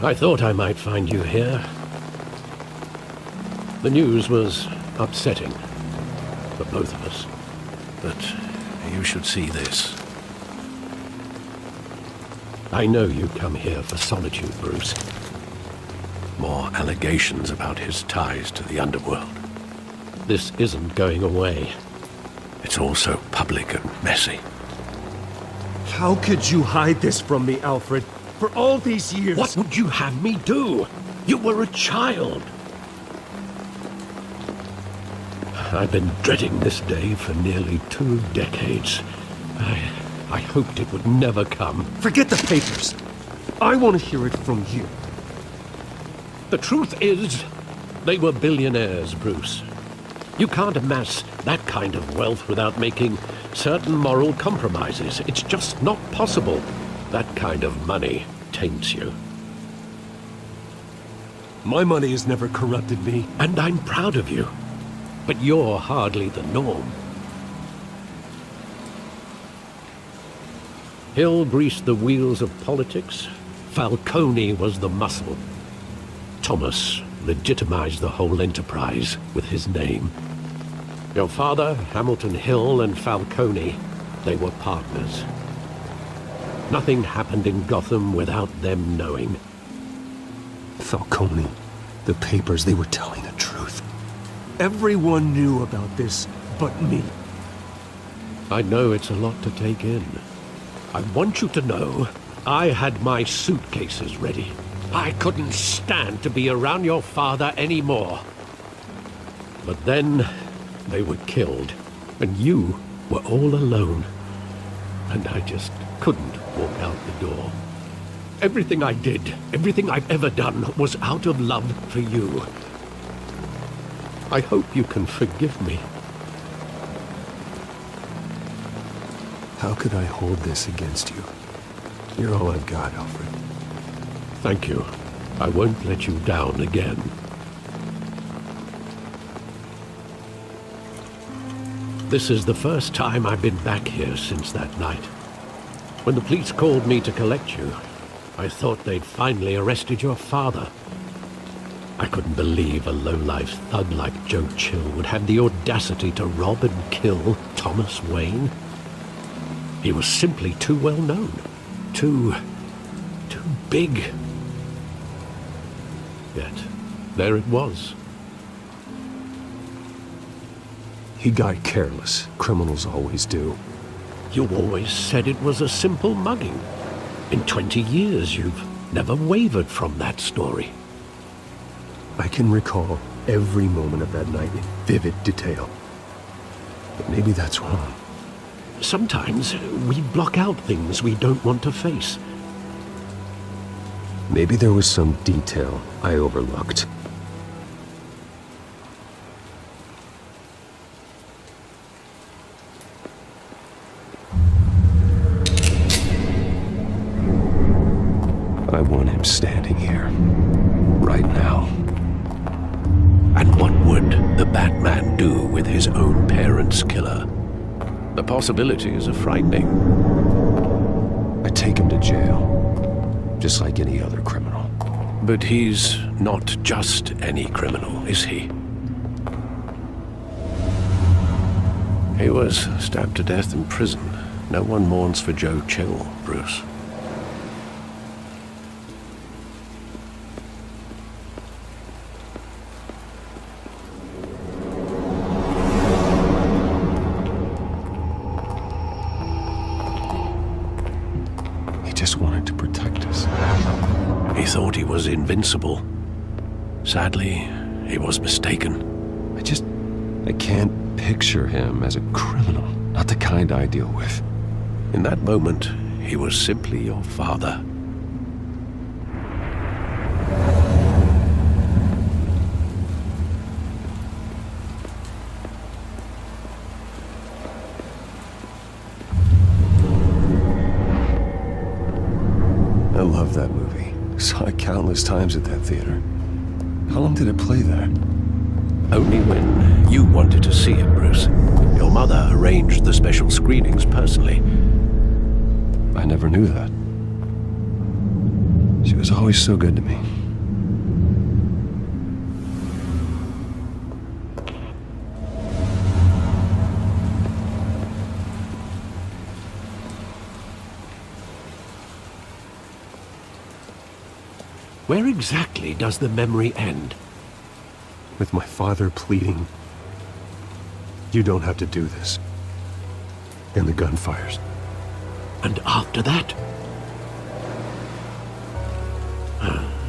I thought I might find you here. The news was upsetting for both of us. But you should see this. I know you come here for solitude, Bruce. More allegations about his ties to the underworld. This isn't going away. It's all so public and messy. How could you hide this from me, Alfred? For all these years... What would you have me do? You were a child. I've been dreading this day for nearly 2 decades. I hoped it would never come. Forget the papers. I want to hear it from you. The truth is, they were billionaires, Bruce. You can't amass that kind of wealth without making certain moral compromises. It's just not possible. That kind of money taints you. My money has never corrupted me. And I'm proud of you. But you're hardly the norm. Hill greased the wheels of politics. Falcone was the muscle. Thomas legitimized the whole enterprise with his name. Your father, Hamilton Hill, and Falcone, they were partners. Nothing happened in Gotham without them knowing. Falcone, the papers, they were telling the truth. Everyone knew about this but me. I know it's a lot to take in. I want you to know I had my suitcases ready. I couldn't stand to be around your father anymore. But then they were killed, and you were all alone. And I just couldn't walk out the door. Everything I did, everything I've ever done, was out of love for you. I hope you can forgive me. How could I hold this against you? You're all I've got, Alfred. Thank you. I won't let you down again. This is the first time I've been back here since that night. When the police called me to collect you, I thought they'd finally arrested your father. I couldn't believe a low-life thug like Joe Chill would have the audacity to rob and kill Thomas Wayne. He was simply too well known. Too big. Yet, there it was. He got careless. Criminals always do. You always said it was a simple mugging. In 20 years, you've never wavered from that story. I can recall every moment of that night in vivid detail. But maybe that's wrong. Sometimes we block out things we don't want to face. Maybe there was some detail I overlooked. I want him standing here, right now. And what would the Batman do with his own parents' killer? The possibilities are frightening. I take him to jail, just like any other criminal. But he's not just any criminal, is he? He was stabbed to death in prison. No one mourns for Joe Chill, Bruce. Wanted to protect us. He thought he was invincible. Sadly, he was mistaken. I can't picture him as a criminal. Not the kind I deal with. In that moment, he was simply your father. I love that movie. Saw it countless times at that theater. How long did it play there? Only when you wanted to see it, Bruce. Your mother arranged the special screenings personally. I never knew that. She was always so good to me. Where exactly does the memory end? With my father pleading, "You don't have to do this." And the gunfires. And after that?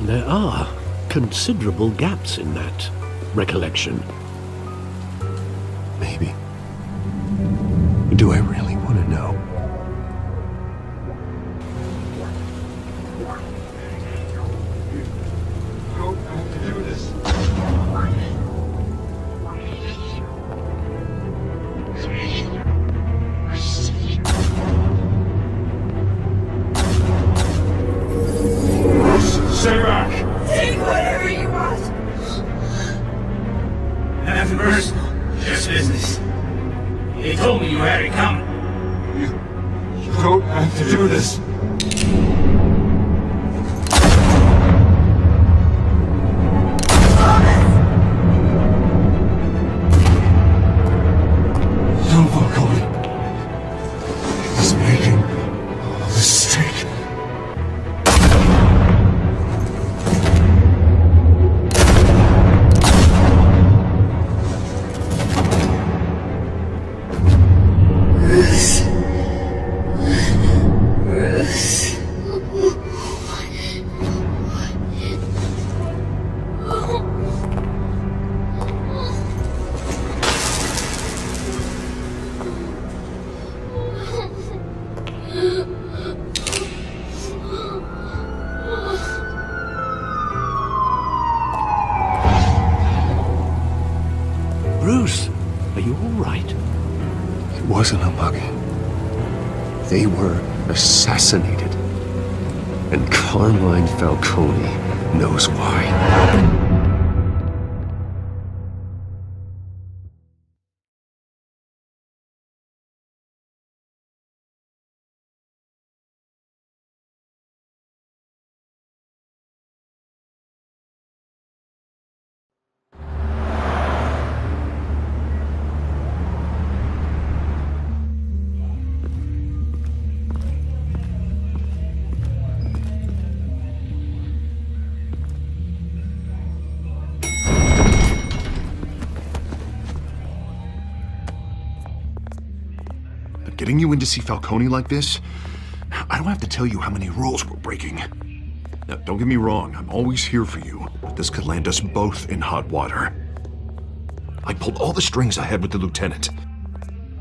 There are considerable gaps in that recollection. Maybe. Do I really want to know? Stay back! Take whatever you want! Have mercy. Just business. He told me you had it coming. You don't have to do this. Don't walk away. He's making a mistake. Bruce, are you all right? It wasn't a mug. They were assassinated. And Carmine Falcone knows why. Getting you in to see Falcone like this? I don't have to tell you how many rules we're breaking. Now, don't get me wrong, I'm always here for you, but this could land us both in hot water. I pulled all the strings I had with the lieutenant.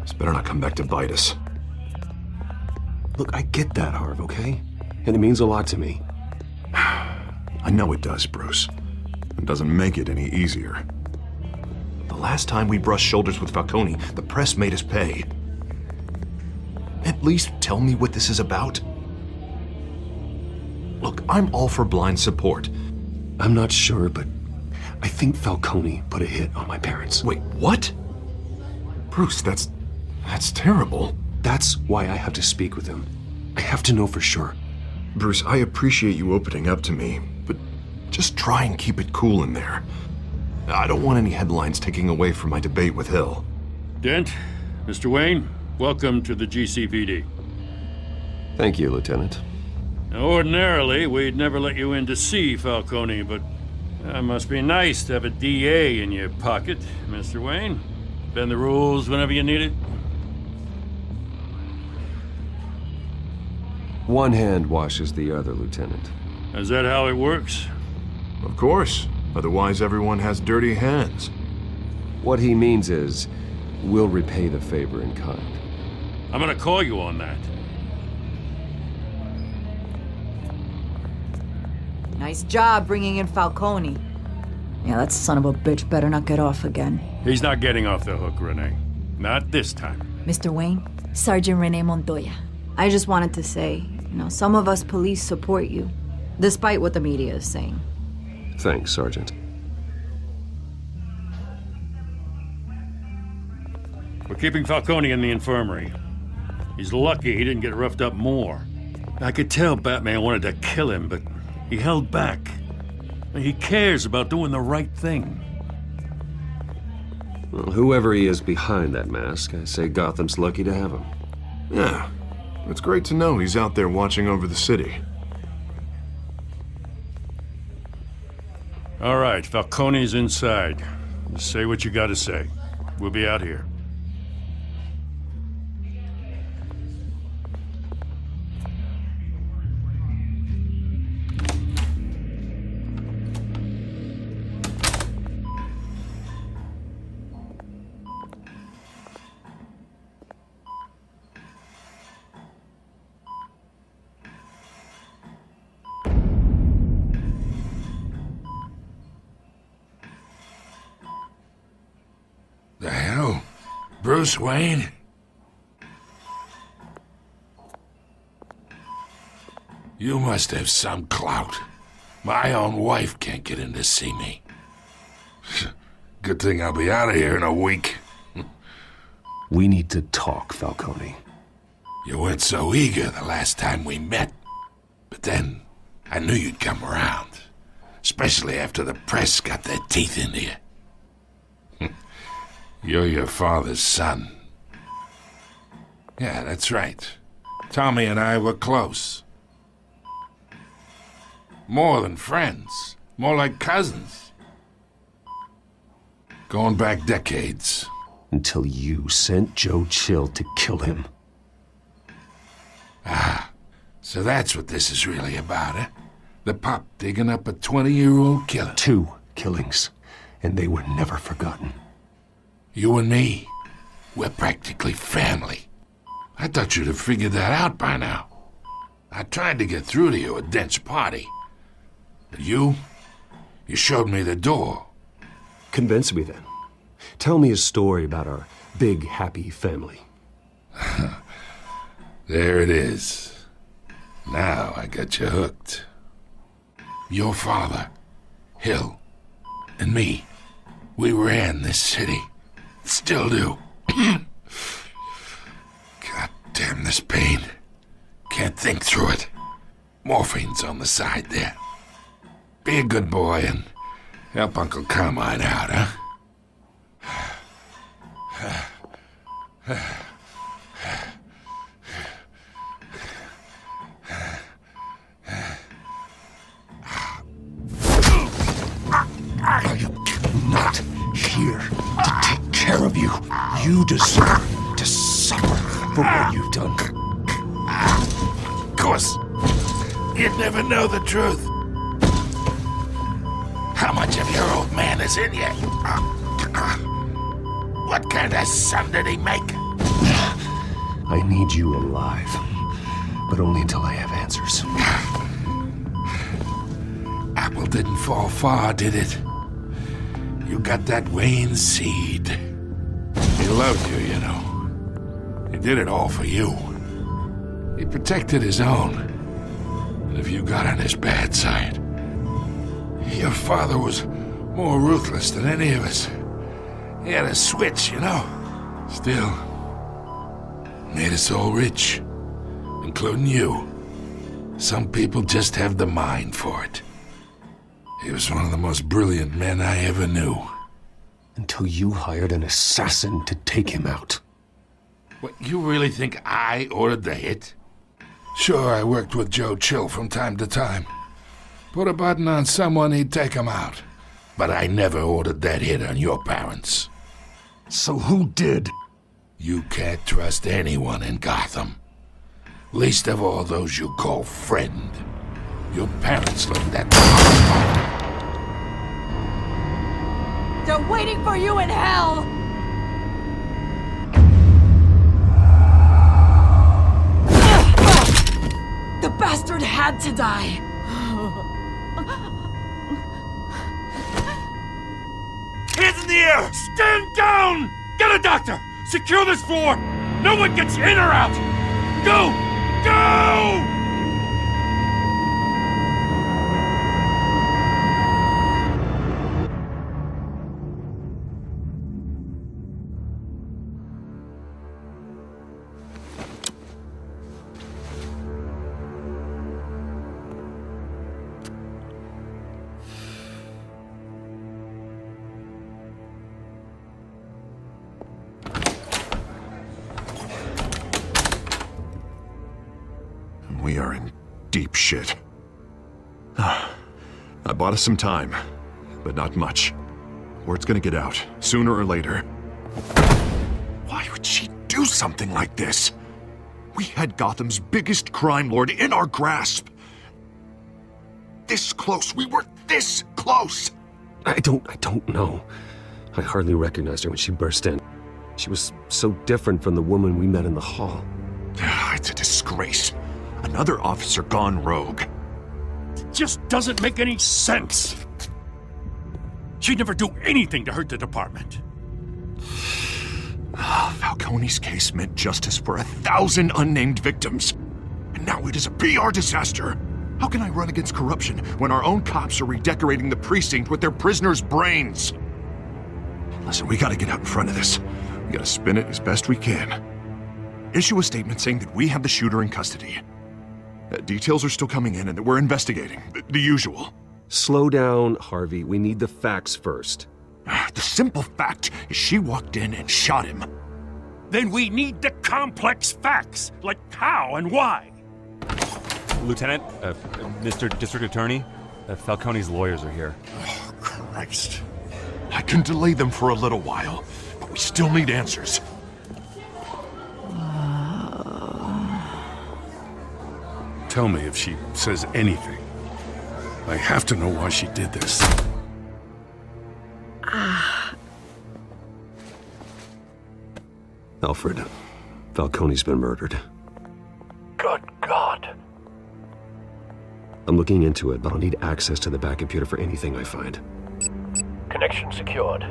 This better not come back to bite us. Look, I get that, Harv, okay? And it means a lot to me. I know it does, Bruce. It doesn't make it any easier. The last time we brushed shoulders with Falcone, the press made us pay. At least tell me what this is about. Look, I'm all for blind support. I'm not sure, but I think Falcone put a hit on my parents. Wait, what? Bruce, that's terrible. That's why I have to speak with him. I have to know for sure. Bruce, I appreciate you opening up to me, but just try and keep it cool in there. I don't want any headlines taking away from my debate with Hill. Dent, Mr. Wayne, welcome to the GCPD. Thank you, Lieutenant. Now, ordinarily, we'd never let you in to see Falcone, but it must be nice to have a DA in your pocket, Mr. Wayne. Bend the rules whenever you need it. One hand washes the other, Lieutenant. Is that how it works? Of course. Otherwise, everyone has dirty hands. What he means is, we'll repay the favor in kind. I'm gonna call you on that. Nice job bringing in Falcone. Yeah, that son of a bitch better not get off again. He's not getting off the hook, Renee. Not this time. Mr. Wayne, Sergeant Renee Montoya. I just wanted to say, some of us police support you, despite what the media is saying. Thanks, Sergeant. We're keeping Falcone in the infirmary. He's lucky he didn't get roughed up more. I could tell Batman wanted to kill him, but He held back. He cares about doing the right thing. Well, whoever he is behind that mask, I say Gotham's lucky to have him. Yeah, it's great to know he's out there watching over the city. All right, Falcone's inside. Just say what you gotta say. We'll be out here. The hell? Bruce Wayne? You must have some clout. My own wife can't get in to see me. Good thing I'll be out of here in a week. We need to talk, Falcone. You weren't so eager the last time we met. But then, I knew you'd come around. Especially after the press got their teeth into you. You're your father's son. Yeah, that's right. Tommy and I were close. More than friends. More like cousins. Going back decades. Until you sent Joe Chill to kill him. Ah, so that's what this is really about, eh? The pup digging up a 20-year-old killer. 2 killings, and they were never forgotten. You and me, we're practically family. I thought you'd have figured that out by now. I tried to get through to you at Dent's party. But you showed me the door. Convince me then. Tell me a story about our big, happy family. There it is. Now I got you hooked. Your father, Hill, and me, we ran this city. Still do. God damn this pain. Can't think through it. Morphine's on the side there. Be a good boy and help Uncle Carmine out, huh? I am not here to take care of you. You deserve to suffer for what you've done. Of course, you'd never know the truth. How much of your old man is in you? What kind of son did he make? I need you alive, but only until I have answers. Apple didn't fall far, did it? You got that Wayne seed. He loved you, you know. He did it all for you. He protected his own. And if you got on his bad side, your father was more ruthless than any of us. He had a switch, you know. Still, made us all rich, including you. Some people just have the mind for it. He was one of the most brilliant men I ever knew. Until you hired an assassin to take him out. What, you really think I ordered the hit? Sure, I worked with Joe Chill from time to time. Put a button on someone, he'd take him out. But I never ordered that hit on your parents. So who did? You can't trust anyone in Gotham. Least of all those you call friend. Your parents looked at me. They're waiting for you in hell! The bastard had to die! Hands in the air! Stand down! Get a doctor! Secure this floor! No one gets in or out! Go! Go! We are in deep shit. I bought us some time, but not much. Word's gonna get out, sooner or later. Why would she do something like this? We had Gotham's biggest crime lord in our grasp. This close. We were this close. I don't know. I hardly recognized her when she burst in. She was so different from the woman we met in the hall. It's a disgrace. Another officer gone rogue. It just doesn't make any sense. She'd never do anything to hurt the department. Falcone's case meant justice for 1,000 unnamed victims. And now it is a PR disaster. How can I run against corruption when our own cops are redecorating the precinct with their prisoners' brains? Listen, we gotta get out in front of this. We gotta spin it as best we can. Issue a statement saying that we have the shooter in custody. Details are still coming in and that we're investigating. The usual. Slow down, Harvey. We need the facts first. The simple fact is she walked in and shot him. Then we need the complex facts, like how and why. Lieutenant, Mr. District Attorney, Falcone's lawyers are here. Oh, Christ. I can delay them for a little while, but we still need answers. Tell me if she says anything. I have to know why she did this. Alfred, Falcone's been murdered. Good God. I'm looking into it, but I'll need access to the back computer for anything I find. Connection secured.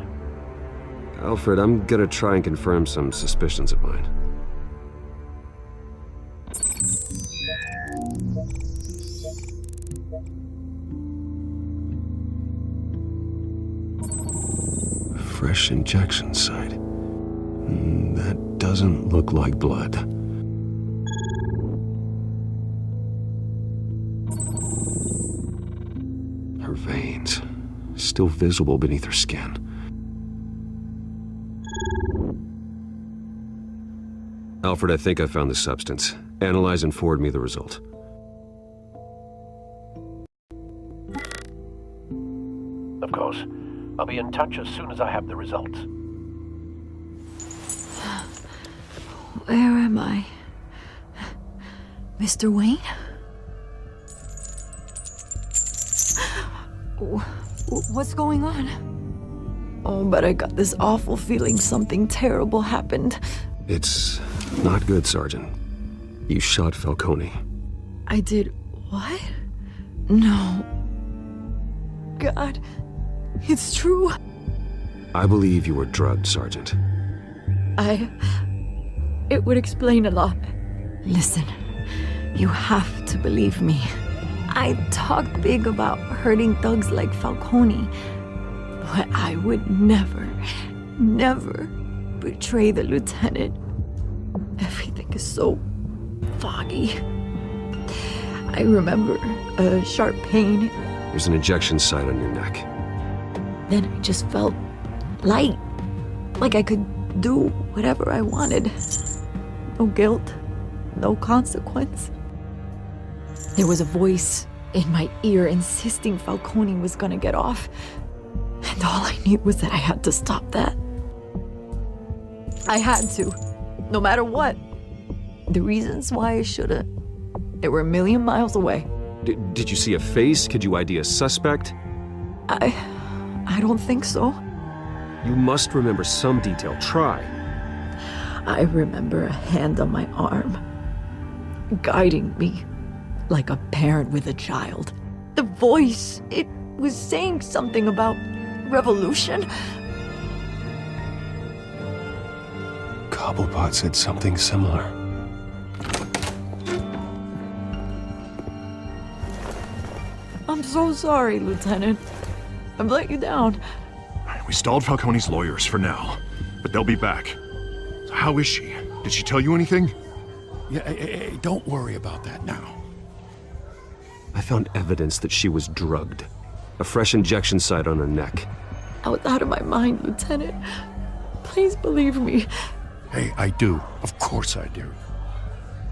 Alfred, I'm gonna try and confirm some suspicions of mine. Fresh injection site. That doesn't look like blood. Her veins, still visible beneath her skin. Alfred, I think I found the substance. Analyze and forward me the result. Of course. I'll be in touch as soon as I have the results. Where am I? Mr. Wayne? What's going on? Oh, but I got this awful feeling something terrible happened. It's not good, Sergeant. You shot Falcone. I did what? No. God, it's true. I believe you were drugged, Sergeant. It would explain a lot. Listen, you have to believe me. I talked big about hurting thugs like Falcone, but I would never betray the lieutenant. Everything is so foggy. I remember a sharp pain. There's an injection site on your neck. Then I just felt light, like I could do whatever I wanted. No guilt, no consequence. There was a voice in my ear insisting Falcone was gonna get off. And all I knew was that I had to stop that. I had to, no matter what. The reasons why I should've, they were a million miles away. Did you see a face? Could you ID a suspect? I don't think so. You must remember some detail. Try. I remember a hand on my arm, guiding me like a parent with a child. The voice, it was saying something about revolution. Cobblepot said something similar. I'm so sorry, Lieutenant. I've let you down. We stalled Falcone's lawyers for now, but they'll be back. So how is she? Did she tell you anything? Yeah, hey, don't worry about that now. I found evidence that she was drugged. A fresh injection site on her neck. I was out of my mind, Lieutenant. Please believe me. Hey, I do. Of course I do.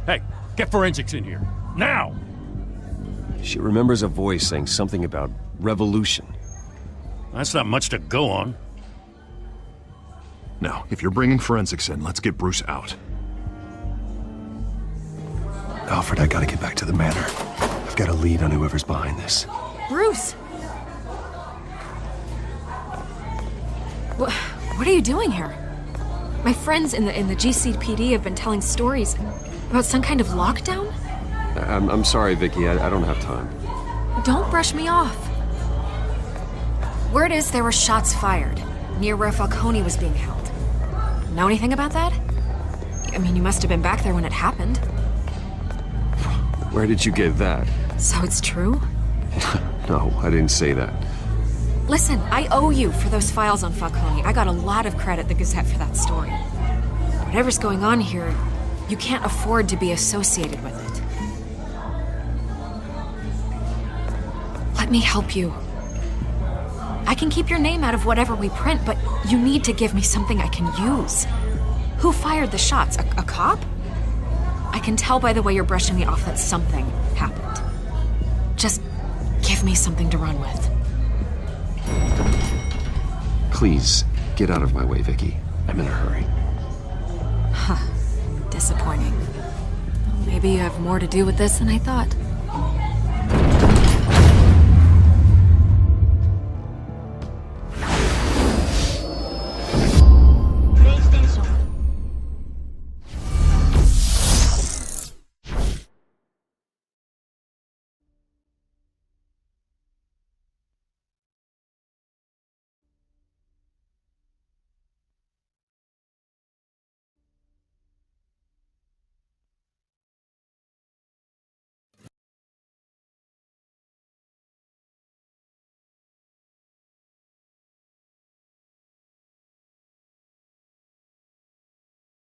Hey, get forensics in here. Now! She remembers a voice saying something about revolution. That's not much to go on. Now, if you're bringing forensics in, let's get Bruce out. Alfred, I gotta get back to the manor. I've got a lead on whoever's behind this. Bruce! What are you doing here? My friends in the GCPD have been telling stories about some kind of lockdown? I'm sorry, Vicky. I don't have time. Don't brush me off. Word is there were shots fired near where Falcone was being held. Know anything about that? I mean, you must have been back there when it happened. Where did you get that? So it's true? No, I didn't say that. Listen, I owe you for those files on Falcone. I got a lot of credit at the Gazette for that story. Whatever's going on here, you can't afford to be associated with it. Let me help you. I can keep your name out of whatever we print, but you need to give me something I can use. Who fired the shots? A cop? I can tell by the way you're brushing me off that something happened. Just give me something to run with. Please, get out of my way, Vicky. I'm in a hurry. Huh. Disappointing. Maybe you have more to do with this than I thought.